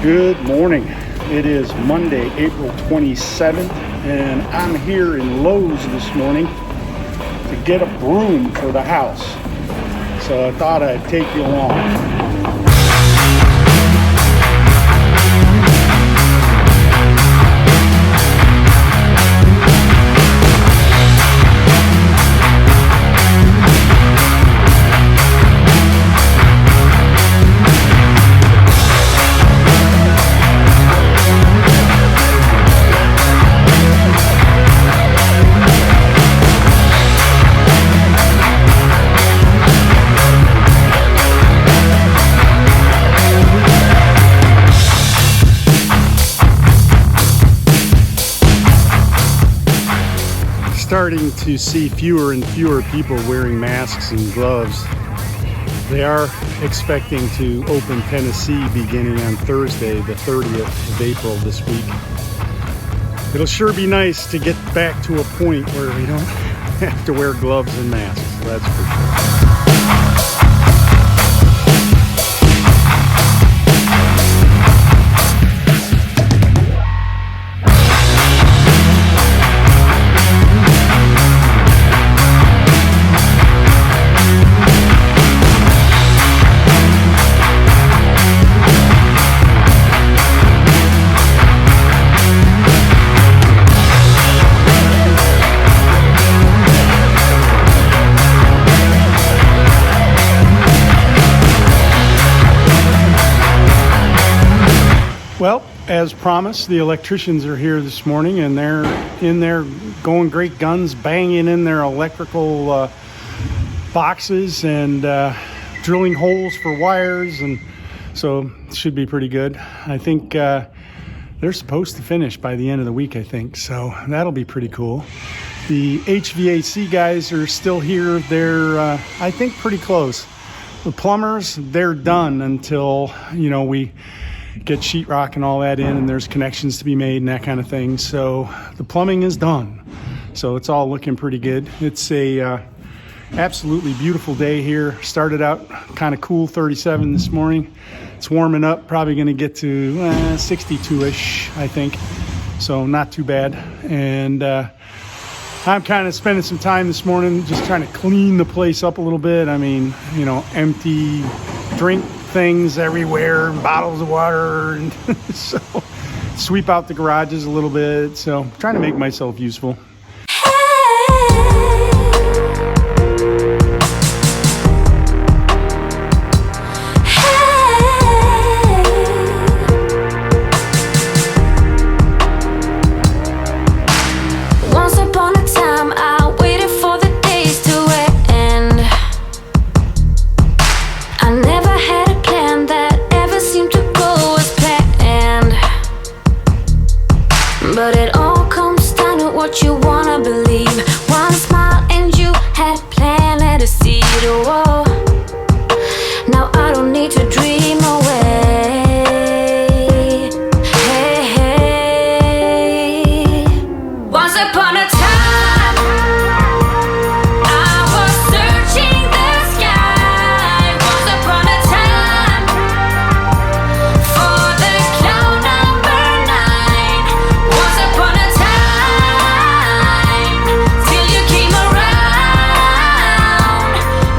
Good morning. It is Monday, April 27th, and I'm here in Lowe's this morning to get a broom for the house. So I thought I'd take you along. Starting to see fewer and fewer people wearing masks and gloves. They are expecting to open Tennessee beginning on Thursday, the 30th of April this week. It'll sure be nice to get back to a point where we don't have to wear gloves and masks, that's for sure. Well, as promised, the electricians are here this morning, and they're in there going great guns, banging in their electrical boxes and drilling holes for wires, and so it should be pretty good. I think they're supposed to finish by the end of the week, I think, so that'll be pretty cool. The HVAC guys are still here. They're, I think, pretty close. The plumbers, they're done until, we get sheetrock and all that in, and there's connections to be made and that kind of thing. So the plumbing is done. So it's all looking pretty good. It's a absolutely beautiful day here. Started out kind of cool, 37 this morning. It's warming up, probably going to get to 62-ish, I think. So not too bad. And I'm kind of spending some time this morning just trying to clean the place up a little bit. I mean, empty drink things everywhere, bottles of water, and so sweep out the garages a little bit. So trying to make myself useful. But it all comes down to what you wanna believe. One smile and you had planted a seed. Whoa. Now I don't need to dream away. Hey, hey. Once upon a time, I was searching the sky. Once upon a time, for the cloud number 9. Once upon a time, till you came around.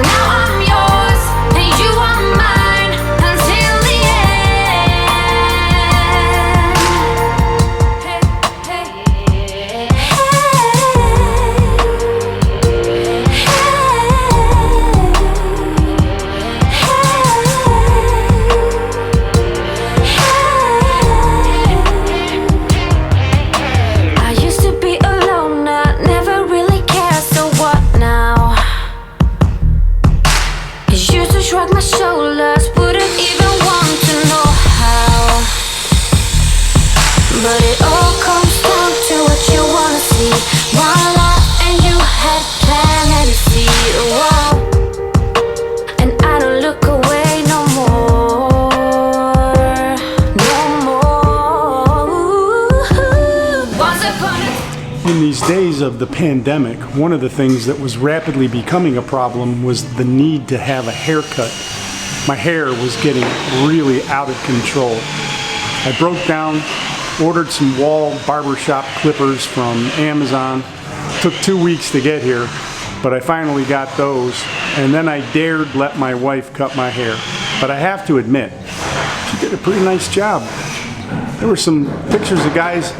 Now I'm yours and you are mine until the I used to be alone, I never really cared, so what now? I used to shrug my shoulders, wouldn't even want to know how. But it all comes down to what you wanna see. One life and you had planted a seed. Whoa. And I don't look away no more. No more. Once upon a In these days of the pandemic, one of the things that was rapidly becoming a problem was the need to have a haircut. My hair was getting really out of control. I broke down, ordered some wall barbershop clippers from Amazon. Took 2 weeks to get here, but I finally got those. And then I dared let my wife cut my hair. But I have to admit, she did a pretty nice job. There were some pictures of guys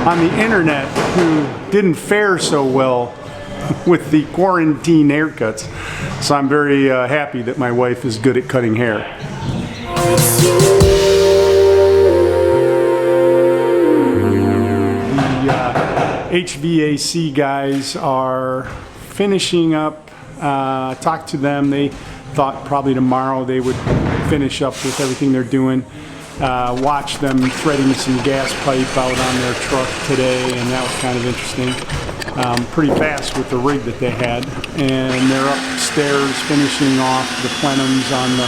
on the internet who didn't fare so well with the quarantine haircuts. So I'm very happy that my wife is good at cutting hair. The HVAC guys are finishing up. Talked to them. They thought probably tomorrow they would finish up with everything they're doing. Watched them threading some gas pipe out on their truck today, and that was kind of interesting. Pretty fast with the rig that they had. And they're upstairs finishing off the plenums on the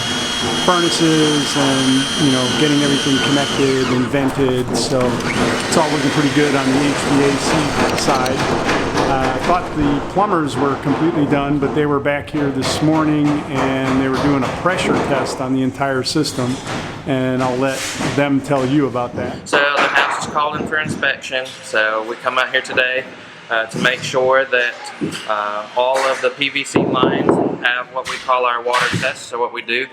furnaces and, you know, getting everything connected and vented. So it's all looking pretty good on the HVAC side. I thought the plumbers were completely done, but they were back here this morning and they were doing a pressure test on the entire system, and I'll let them tell you about that. So the house is called in for inspection, so we come out here today to make sure that all of the PVC lines have what we call our water test. So what we do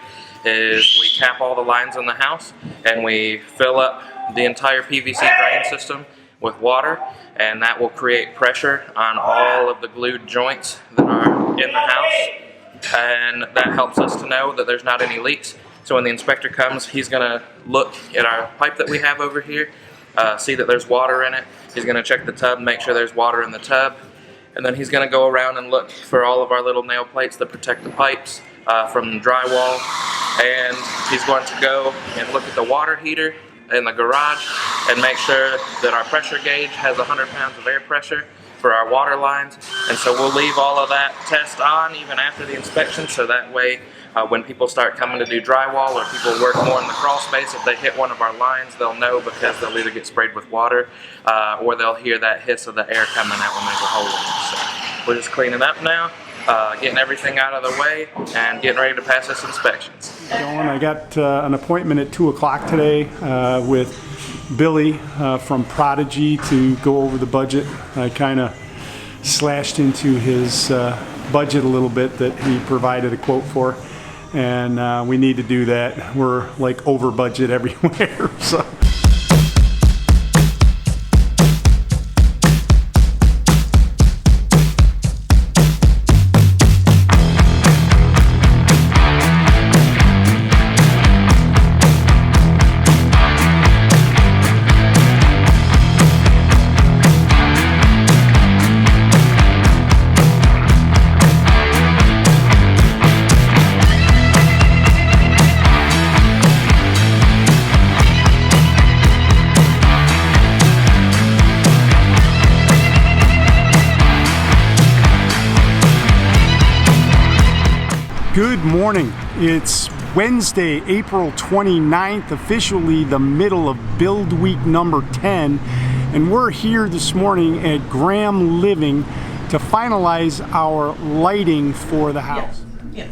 is we cap all the lines in the house and we fill up the entire PVC drain system with water, and that will create pressure on all of the glued joints that are in the house, and that helps us to know that there's not any leaks. So when the inspector comes, he's going to look at our pipe that we have over here, see that there's water in it. He's going to check the tub, make sure there's water in the tub, and then he's going to go around and look for all of our little nail plates that protect the pipes from drywall, and he's going to go and look at the water heater in the garage and make sure that our pressure gauge has 100 pounds of air pressure for our water lines. And so we'll leave all of that test on even after the inspection, so that way when people start coming to do drywall or people work more in the crawl space, if they hit one of our lines, they'll know, because they'll either get sprayed with water or they'll hear that hiss of the air coming out when there's a hole in it. So we're just cleaning up now, getting everything out of the way and getting ready to pass this inspections. I got an appointment at 2 o'clock today with Billy from Prodigy to go over the budget. I kind of slashed into his budget a little bit that he provided a quote for, and we need to do that. We're like over budget everywhere. So. Good morning. It's Wednesday, April 29th, officially the middle of build week number 10, and we're here this morning at Graham Living to finalize our lighting for the house. Yes.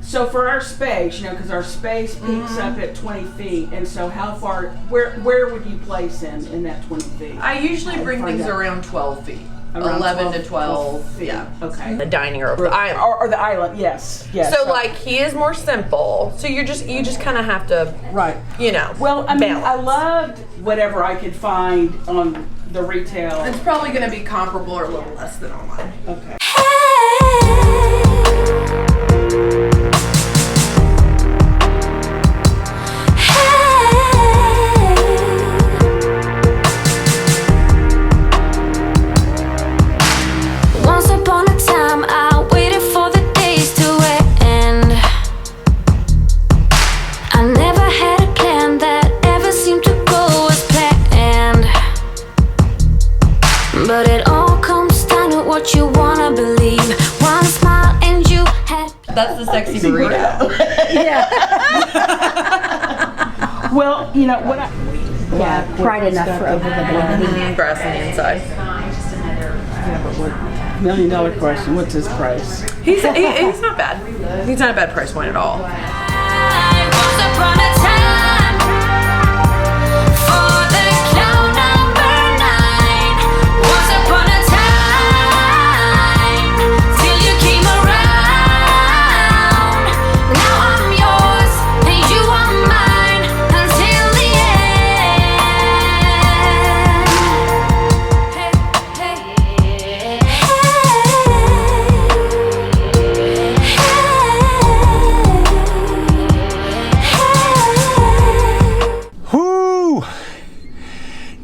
So for our space, you know, because our space peaks up at 20 feet, and so how far, where would you place him in that 20 feet? I usually bring things around 12 feet. Around 11 to 12 feet. Yeah. Okay. The dining room, the island. Or the island, yes. So like he is more simple. So you just kind of have to, right. You know. Well, I mean, balance. I loved whatever I could find on the retail. It's probably going to be comparable or a little less than online. Okay. Once upon a time, I waited for the days to end. I never had a plan that ever seemed to go as planned. But it all comes down to what you wanna believe. One smile and you had. That's the sexy burrito. Yeah. Well, you know what? Bright enough for over the bed. Grass on the inside. $1 million question. What's his price? He's not bad. He's not a bad price point at all. Once upon a time.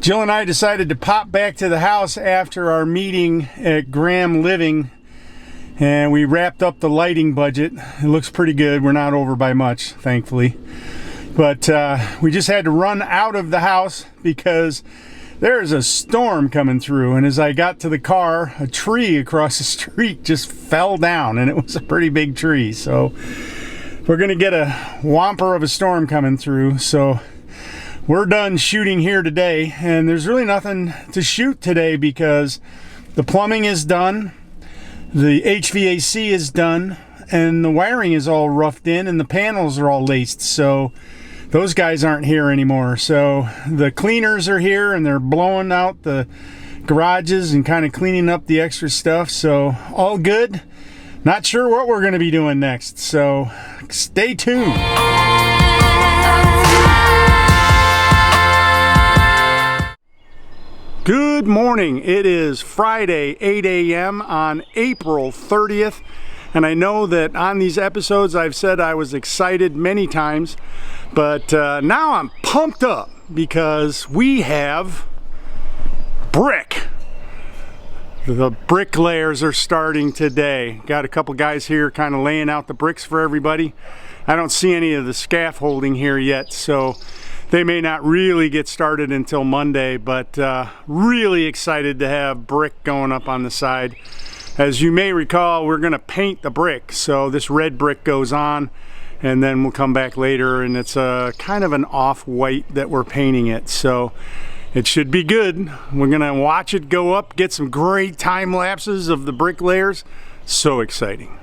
Jill and I decided to pop back to the house after our meeting at Graham Living, and we wrapped up the lighting budget. It looks pretty good. We're not over by much, thankfully. But we just had to run out of the house because there's a storm coming through, and as I got to the car, a tree across the street just fell down, and it was a pretty big tree. So we're gonna get a whomper of a storm coming through. So we're done shooting here today, and there's really nothing to shoot today because the plumbing is done, the HVAC is done, and the wiring is all roughed in, and the panels are all laced. So those guys aren't here anymore. So the cleaners are here, and they're blowing out the garages and kind of cleaning up the extra stuff. So all good. Not sure what we're going to be doing next, so stay tuned. Good morning. It is Friday, 8 a.m. on April 30th. And I know that on these episodes I've said I was excited many times, but now I'm pumped up because we have brick. The bricklayers are starting today. Got a couple guys here kind of laying out the bricks for everybody. I don't see any of the scaffolding here yet, so they may not really get started until Monday, but really excited to have brick going up on the side. As you may recall, we're going to paint the brick, so this red brick goes on, and then we'll come back later, and it's a kind of an off-white that we're painting it, so it should be good. We're going to watch it go up, get some great time lapses of the bricklayers. So exciting.